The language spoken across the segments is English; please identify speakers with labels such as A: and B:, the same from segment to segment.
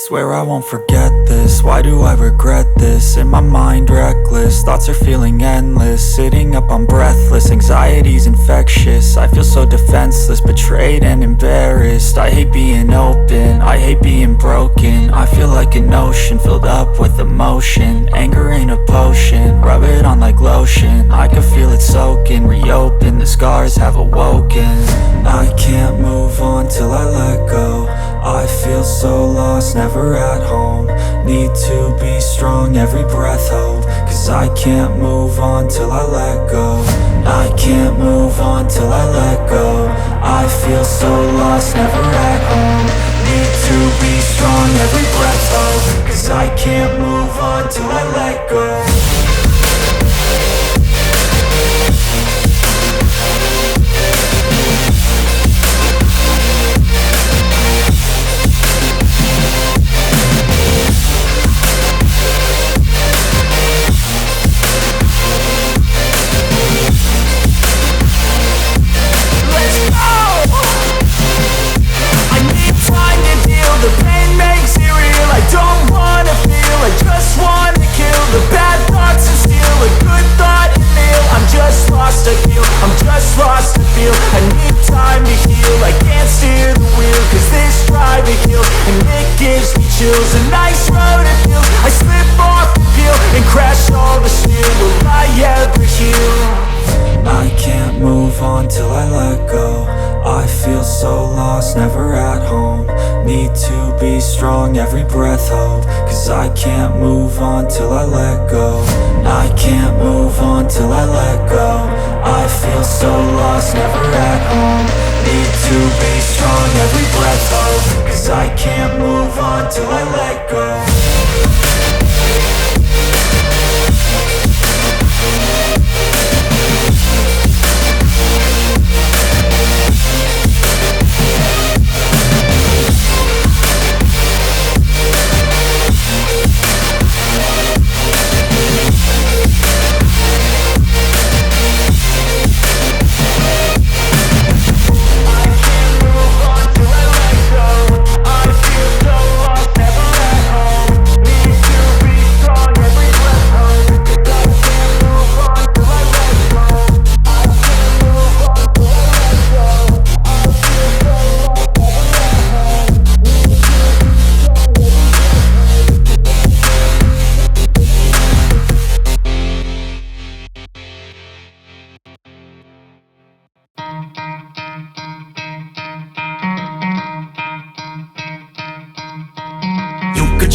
A: Swear I won't forget this, why do I regret this? In my mind reckless, thoughts are feeling endless. Sitting up I'm breathless, anxiety's infectious. I feel so defenseless, betrayed and embarrassed. I hate being open, I hate being broken. I feel like an ocean filled up with emotion. Anger ain't a potion, rub it on like lotion. I can feel it soaking, reopen, the scars have awoken. I can't move on till I let go. I feel so lost, never at home. Need to be strong, every breath hope. Cause I can't move on till I let go. I can't move on till I let go. I feel so lost, never at home. Need to be strong, every breath hope. Cause I can't move on till I let go. I'm just lost to feel. I need time to heal. I can't steer the wheel, cause this driving kills. And it gives me chills. A nice road to feel. I slip off the peel and crash all the steel. Will I ever heal? I can't move on till I let go. I feel so lost, never at home. Need to be strong, every breath hope. Cause I can't move on till I let go. I can't move on till I let go. I feel so lost, never at home. Need to be strong, every breath hope. Cause I can't move on till I let go.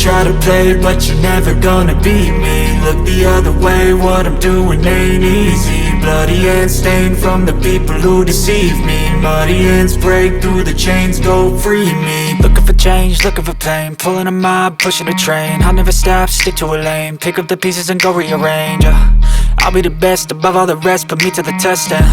A: Try to play, but you're never gonna beat me. Look the other way, what I'm doing ain't easy. Bloody hands stained from the people who deceive me. Muddy hands break through the chains, go free me. Looking for change, looking for pain. Pulling a mob, pushing a train. I'll never stop, stick to a lane. Pick up the pieces and go rearrange. I'll be the best above all the rest, put me to the test and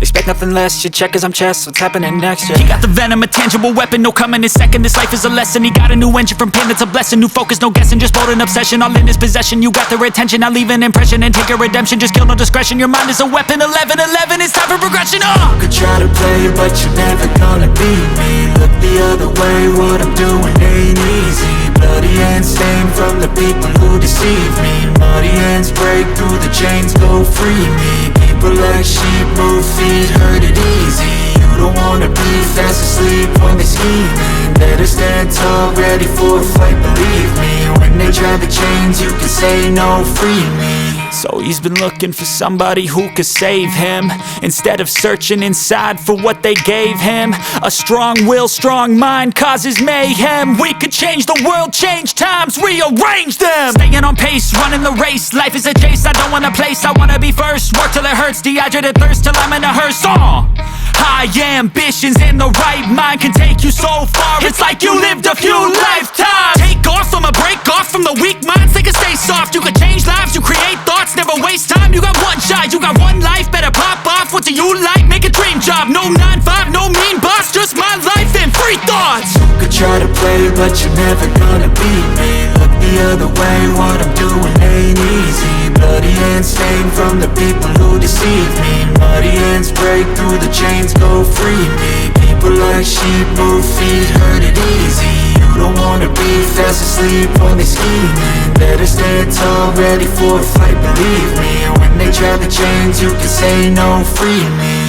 A: expect nothing less, you check as I'm chess, what's happening next, yeah. He got the venom, a tangible weapon, no coming in second. This life is a lesson, he got a new engine from pain, that's a blessing. New focus, no guessing, just bold and obsession. All in his possession, you got their attention. I'll leave an impression and take a redemption. Just kill, no discretion, your mind is a weapon. 11-11, it's time for progression, You could try to play, but you're never gonna beat me. Look the other way, what I'm doing ain't easy. Bloody hands stained from the people who deceive me. Muddy hands break through the chains, go free me. People like sheep move feet, hurt it easy. You don't wanna be fast asleep when they're scheming. Better stand tall, ready for a fight, believe me. When they drive the chains, you can say no, free me. So he's been looking for somebody who could save him, instead of searching inside for what they gave him. A strong will, strong mind causes mayhem. We could change the world, change times, rearrange them. Staying on pace, running the race. Life is a chase, I don't want a place, I wanna be first. Work till it hurts, dehydrated thirst till I'm in a hearse. High ambitions and the right mind can take you so far. It's like you lived a few lifetimes. Take off from a break off from the weak minds, they can stay soft. You can change lives, you create thoughts, never waste time. You got one shot, you got one life, better pop off. What do you like? Make a dream job. No 9-5, no mean boss, just my life and free thoughts. You could try to play, but you're never gonna beat me. Look the other way, what I'm doing ain't easy. Bloody hands stained from the people who deceive me. Muddy hands break through the chains, go free me. People like sheep move feet, hurt it easy. You don't wanna be fast sleep, only scheming. Better stand tall, ready for a fight, believe me. And when they try to change, you can say no, free me.